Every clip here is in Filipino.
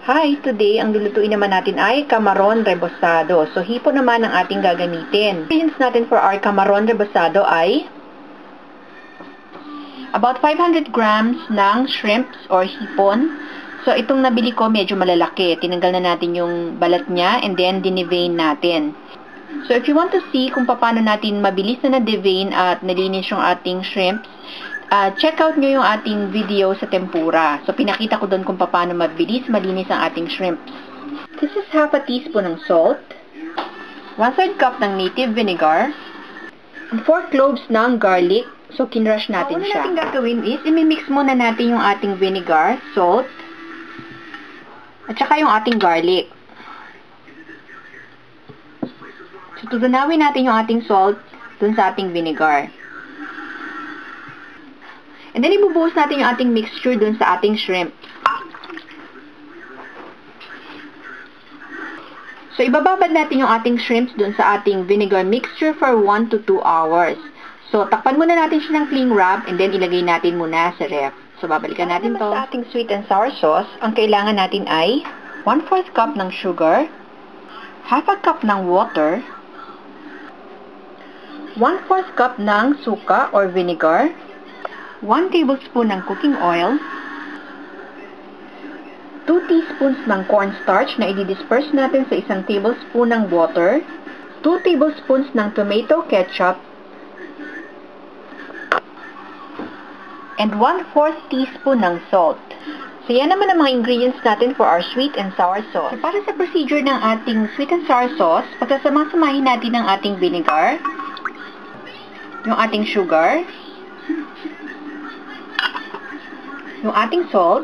Hi! Today, ang lulutuin naman natin ay camaron rebosado. So, hipo naman ang ating gagamitin. Ingredients natin for our camaron rebosado ay about 500 grams ng shrimps or hipon. So, itong nabili ko medyo malalaki. Tinanggal na natin yung balat niya and then dinevein natin. So, if you want to see kung paano natin mabilis na na-devein at nalinis yung ating shrimps, check out nyo yung ating video sa tempura. So, pinakita ko doon kung paano mabilis malinis ang ating shrimps. This is half a teaspoon ng salt, 1/3 cup ng native vinegar, and 4 cloves ng garlic. So, kinrush natin siya. Ang natin gagawin is, imimix muna natin yung ating vinegar, salt, at saka yung ating garlic. So, tutunawin natin yung ating salt dun sa ating vinegar. And then, ibubuhos natin yung ating mixture dun sa ating shrimp. So, ibababad natin yung ating shrimps dun sa ating vinegar mixture for 1 to 2 hours. So, takpan muna natin siya ng cling wrap and then ilagay natin muna sa ref. So, babalikan natin to. Sa ating sweet and sour sauce, ang kailangan natin ay 1/4 cup ng sugar, half a cup ng water, 1/4 cup ng suka or vinegar, 1 tablespoon ng cooking oil, 2 teaspoons ng cornstarch na i-disperse natin sa 1 tablespoon ng water, 2 tablespoons ng tomato ketchup, and 1/4 teaspoon ng salt. So, yan naman ang mga ingredients natin for our sweet and sour sauce. So, para sa procedure ng ating sweet and sour sauce, pagkasama-samahin natin ang ating vinegar, yung ating sugar, yung ating salt,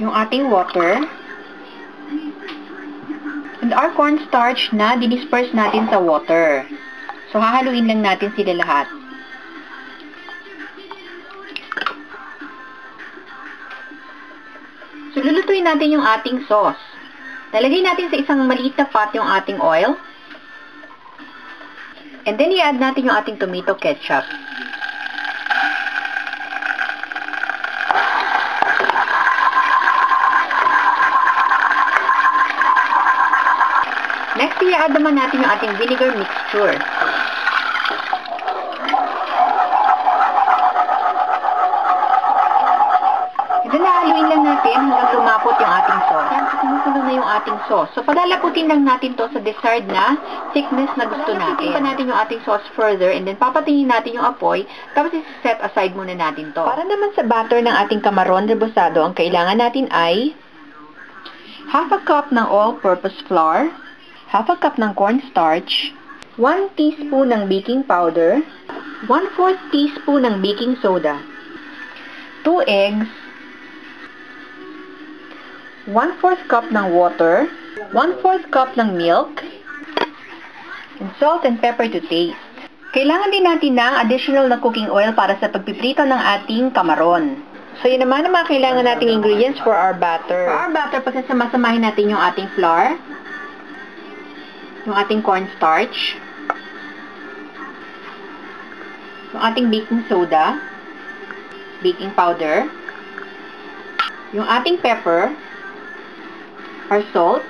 yung ating water, and our cornstarch na dinisperse natin sa water. So, hahaluin lang natin sila lahat. So, lulutuin natin yung ating sauce. Lalagay natin sa isang maliit na pot yung ating oil. And then, i-add natin yung ating tomato ketchup. Next, i-add naman natin yung ating vinegar mixture. And then, hahaluin lang natin hanggang lumapot yung ating sauce. Yan, kumukulo na yung ating sauce. So, palalaputin lang natin to sa desired na thickness na gusto natin. Pa natin yung ating sauce further and then papatingin natin yung apoy, tapos i-set aside muna natin to. Para naman sa batter ng ating camaron rebosado, ang kailangan natin ay half a cup ng all-purpose flour, half a cup ng cornstarch, 1 teaspoon ng baking powder, 1/4 teaspoon ng baking soda, 2 eggs, 1/4 cup ng water, 1/4 cup ng milk, and salt and pepper to taste. Kailangan din natin ng additional na cooking oil para sa pagpiprito ng ating camaron. So, yun naman ang mga kailangan nating ingredients for our batter. For our batter, pagkasama-samahin natin yung ating flour, yung ating cornstarch, yung ating baking soda, baking powder, yung ating pepper, our salt.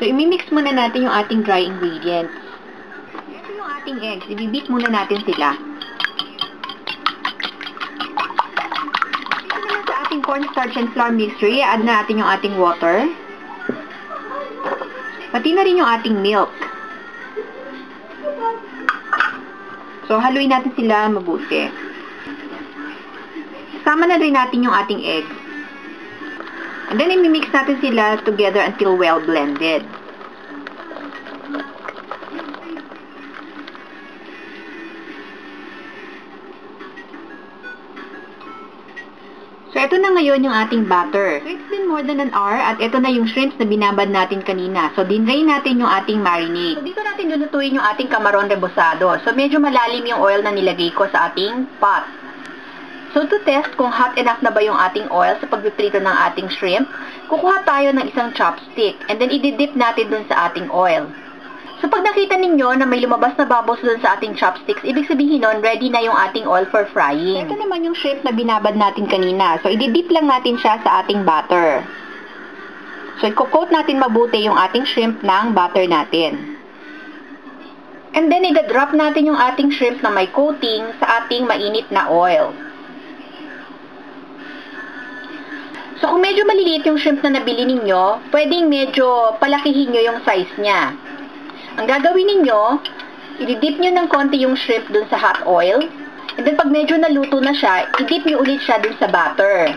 So, imimix muna natin yung ating dry ingredients. Ito yung ating eggs. Ibibit muna natin sila. Ito naman sa ating cornstarch and flour mixture, i-add na natin yung ating water. Pati na rin yung ating milk. So, haluin natin sila mabuti. Sama na rin natin yung ating egg. And then, imimix natin sila together until well blended. So, ito na ngayon yung ating batter. So, it's been more than an hour at ito na yung shrimps na binabad natin kanina. So, dinrain natin yung ating marinade. So, dito natin lulutuin yung ating camaron rebosado. So, medyo malalim yung oil na nilagay ko sa ating pot. So, to test kung hot enough na ba yung ating oil sa pagpiprito ng ating shrimp, kukuha tayo ng isang chopstick and then i-dip natin dun sa ating oil. So, pag nakita ninyo na may lumabas na bubbles dun sa ating chopsticks, ibig sabihin nun, ready na yung ating oil for frying. Ito naman yung shrimp na binabad natin kanina. So, i-dip lang natin siya sa ating butter. So, i-coat natin mabuti yung ating shrimp ng butter natin. And then, i-drop natin yung ating shrimp na may coating sa ating mainit na oil. So, kung medyo maliliit yung shrimp na nabili ninyo, pwedeng medyo palakihin nyo yung size niya. Ang gagawin ninyo, i-dip nyo ng konti yung shrimp dun sa hot oil. And then, pag medyo naluto na siya, i-dip nyo ulit siya dun sa butter.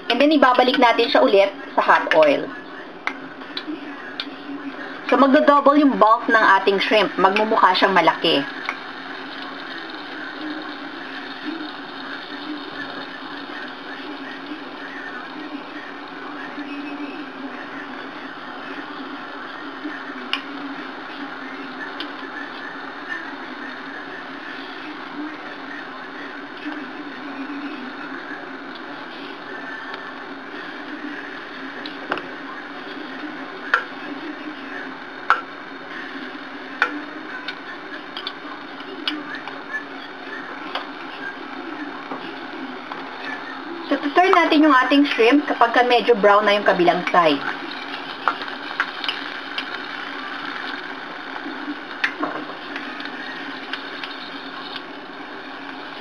And then, ibabalik natin siya ulit sa hot oil. So, magdo-double yung bulk ng ating shrimp. Magmumukha siyang malaki. So, turn natin yung ating shrimp kapag medyo brown na yung kabilang side.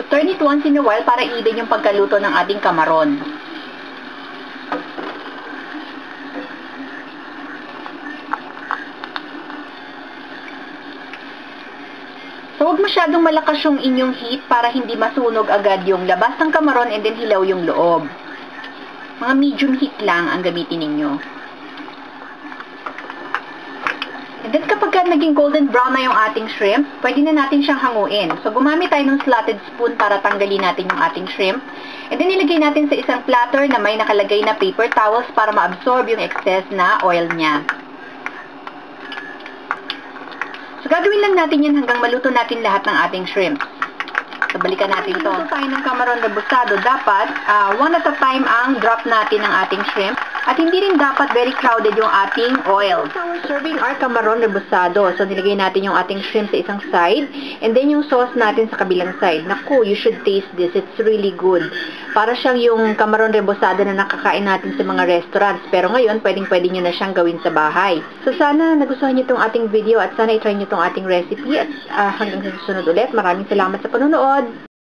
So, turn it once in a while para even yung pagkaluto ng ating kamaron. So, huwag masyadong malakas yung inyong heat para hindi masunog agad yung labas ng kamaron and then hilaw yung loob. Mga medium heat lang ang gamitin ninyo. And then, kapag naging golden brown na yung ating shrimp, pwede na natin siyang hanguin. So, gumamit tayo ng slotted spoon para tanggalin natin yung ating shrimp. And then, ilagay natin sa isang platter na may nakalagay na paper towels para ma-absorb yung excess na oil niya. So, gagawin lang natin yan hanggang maluto natin lahat ng ating shrimp. So, balikan natin ito. Ito tayo ng kamaron rebusado. Dapat, one at a time ang drop natin ng ating shrimp. At hindi rin dapat very crowded yung ating oil. So, we're serving our kamaron rebusado. So, nilagay natin yung ating shrimp sa isang side. And then, yung sauce natin sa kabilang side. Naku, you should taste this. It's really good. Para siyang yung kamaron rebusado na nakakain natin sa mga restaurants. Pero ngayon, pwedeng-pwede nyo na siyang gawin sa bahay. So, sana nagustuhan nyo itong ating video at sana i-try nyo itong ating recipe. At hanggang sa susunod ulit, maraming salamat sa panonood.